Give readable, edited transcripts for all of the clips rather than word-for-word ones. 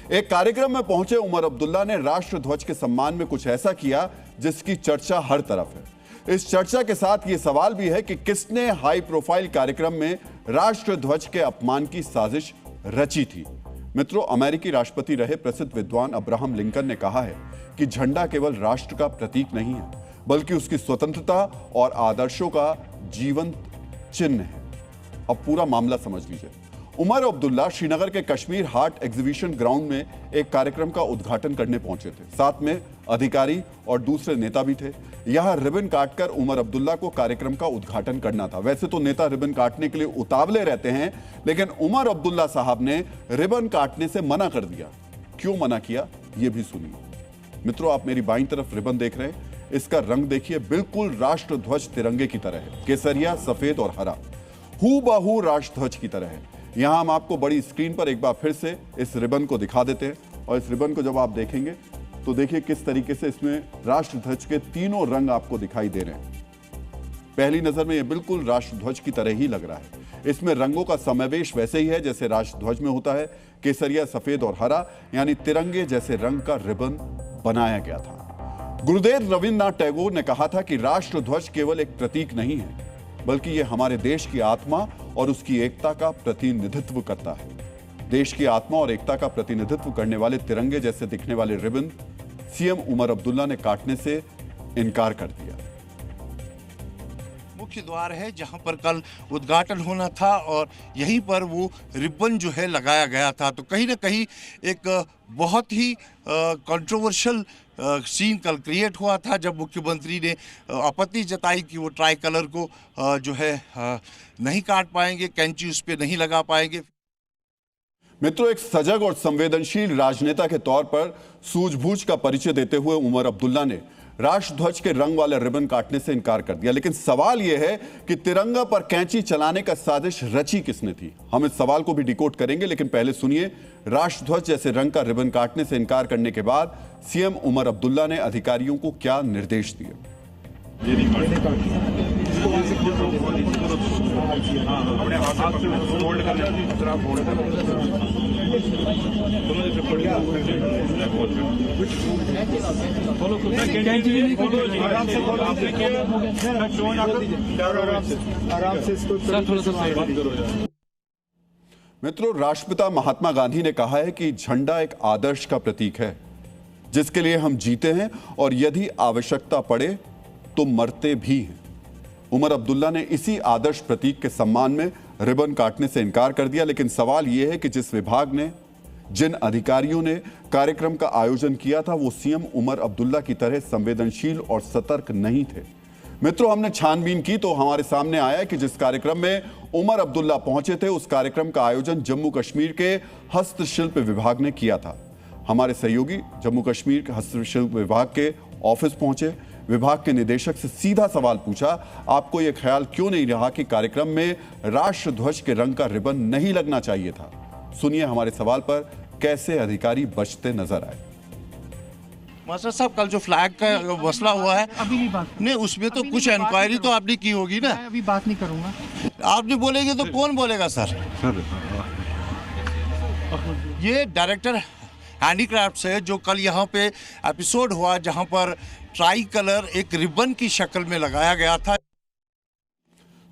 एक कार्यक्रम में पहुंचे उमर अब्दुल्ला ने राष्ट्र ध्वज के सम्मान में कुछ ऐसा किया जिसकी चर्चा हर तरफ है। इस चर्चा के साथ ये सवाल भी है कि किसने हाई प्रोफाइल कार्यक्रम में राष्ट्र ध्वज के अपमान की साजिश रची थी। मित्रों, अमेरिकी राष्ट्रपति रहे प्रसिद्ध विद्वान अब्राहम लिंकन ने कहा है कि झंडा केवल राष्ट्र का प्रतीक नहीं है, बल्कि उसकी स्वतंत्रता और आदर्शों का जीवंत चिन्ह है। अब पूरा मामला समझ लीजिए। उमर अब्दुल्ला श्रीनगर के कश्मीर हाट एग्जीबिशन ग्राउंड में एक कार्यक्रम का उद्घाटन करने पहुंचे थे। साथ में अधिकारी और दूसरे नेता भी थे। यहां रिबन काटकर उमर अब्दुल्ला को कार्यक्रम का उद्घाटन करना था। वैसे तो नेता रिबन काटने के लिए उतावले रहते हैं, लेकिन उमर अब्दुल्ला साहब ने रिबन काटने से मना कर दिया। क्यों मना किया, यह भी सुनिए। मित्रों, आप मेरी बाईं तरफ रिबन देख रहे हैं। इसका रंग देखिए, बिल्कुल राष्ट्र ध्वज तिरंगे की तरह है। केसरिया, सफेद और हरा, हूबहू राष्ट्र ध्वज की तरह है। यहां हम आपको बड़ी स्क्रीन पर एक बार फिर से इस रिबन को दिखा देते हैं, और इस रिबन को जब आप देखेंगे तो देखिए किस तरीके से इसमें राष्ट्र ध्वज के तीनों रंग आपको दिखाई दे रहे हैं। पहली नजर में यह बिल्कुल राष्ट्र ध्वज की तरह ही लग रहा है। इसमें रंगों का समावेश वैसे ही है जैसे राष्ट्र ध्वज में होता है। केसरिया, सफेद और हरा, यानी तिरंगे जैसे रंग का रिबन बनाया गया था। गुरुदेव रविन्द्रनाथ टैगोर ने कहा था कि राष्ट्र ध्वज केवल एक प्रतीक नहीं है, बल्कि यह हमारे देश की आत्मा और उसकी एकता का प्रतिनिधित्व करता है। देश की आत्मा और एकता का प्रतिनिधित्व करने वाले तिरंगे जैसे दिखने वाले रिबन सीएम उमर अब्दुल्ला ने काटने से इनकार कर दिया। मुख्य द्वार है जहां पर कल उद्घाटन होना था, और यहीं पर वो रिबन जो है लगाया गया था। तो कहीं ना कहीं एक बहुत ही कंट्रोवर्शियल सीन कल क्रिएट हुआ था जब मुख्यमंत्री ने आपत्ति जताई कि वो ट्राई कलर को जो है नहीं काट पाएंगे, कैंची उस पर नहीं लगा पाएंगे। मित्रों, एक सजग और संवेदनशील राजनेता के तौर पर सूझबूझ का परिचय देते हुए उमर अब्दुल्ला ने राष्ट्र ध्वज के रंग वाले रिबन काटने से इनकार कर दिया। लेकिन सवाल यह है कि तिरंगा पर कैंची चलाने का साजिश रची किसने थी। हम इस सवाल को भी डिकोड करेंगे, लेकिन पहले सुनिए राष्ट्र ध्वज जैसे रंग का रिबन काटने से इनकार करने के बाद सीएम उमर अब्दुल्ला ने अधिकारियों को क्या निर्देश दिए। मित्रों, राष्ट्रपिता महात्मा गांधी ने कहा है कि झंडा एक आदर्श का प्रतीक है जिसके लिए हम जीते हैं और यदि आवश्यकता पड़े तो मरते भी हैं। उमर अब्दुल्ला ने इसी आदर्श प्रतीक के सम्मान में रिबन काटने से इनकार कर दिया। लेकिन सवाल यह है कि जिस विभाग ने, जिन अधिकारियों ने कार्यक्रम का आयोजन किया था, वो सीएम उमर अब्दुल्ला की तरह संवेदनशील और सतर्क नहीं थे। मित्रों, हमने छानबीन की तो हमारे सामने आया कि जिस कार्यक्रम में उमर अब्दुल्ला पहुंचे थे, उस कार्यक्रम का आयोजन जम्मू कश्मीर के हस्तशिल्प विभाग ने किया था। हमारे सहयोगी जम्मू कश्मीर के हस्तशिल्प विभाग के ऑफिस पहुंचे। विभाग के निदेशक से सीधा सवाल पूछा, आपको यह ख्याल क्यों नहीं रहा कि कार्यक्रम में राष्ट्र ध्वज के रंग का रिबन नहीं लगना चाहिए था। सुनिए हमारे सवाल पर कैसे अधिकारी बचते नजर आए। मास्टर साहब, कल जो फ्लैग का मसला हुआ है, अभी नहीं बात नहीं, उसमें तो कुछ इंक्वायरी तो आपने की होगी ना। मैं अभी बात नहीं करूंगा। आप नहीं बोलेंगे तो कौन बोलेगा सर? ये डायरेक्टर हैंडीक्राफ्ट से जो कल यहाँ पे एपिसोड हुआ जहाँ पर ट्राई कलर एक रिबन की शक्ल में लगाया गया था।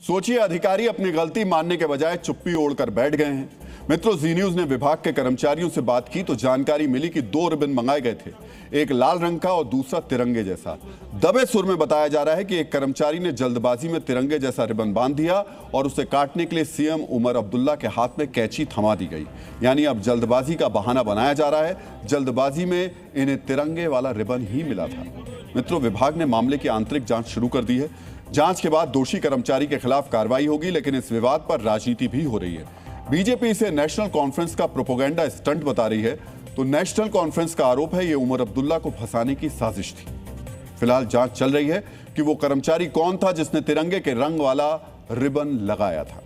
सोचिए, अधिकारी अपनी गलती मानने के बजाय चुप्पी ओढ़कर बैठ गए हैं। मित्रों, जी न्यूज ने विभाग के कर्मचारियों से बात की तो जानकारी मिली कि 2 रिबन मंगाए गए थे, एक लाल रंग का और दूसरा तिरंगे जैसा। दबे सुर में बताया जा रहा है कि एक कर्मचारी ने जल्दबाजी में तिरंगे जैसा रिबन बांध दिया और उसे काटने के लिए सीएम उमर अब्दुल्ला के हाथ में कैंची थमा दी गई। यानी अब जल्दबाजी का बहाना बनाया जा रहा है। जल्दबाजी में इन्हें तिरंगे वाला रिबन ही मिला था। मित्रों, विभाग ने मामले की आंतरिक जांच शुरू कर दी है। जांच के बाद दोषी कर्मचारी के खिलाफ कार्रवाई होगी, लेकिन इस विवाद पर राजनीति भी हो रही है। बीजेपी इसे नेशनल कॉन्फ्रेंस का प्रोपेगेंडा स्टंट बता रही है, तो नेशनल कॉन्फ्रेंस का आरोप है ये उमर अब्दुल्ला को फंसाने की साजिश थी। फिलहाल जांच चल रही है कि वो कर्मचारी कौन था जिसने तिरंगे के रंग वाला रिबन लगाया था।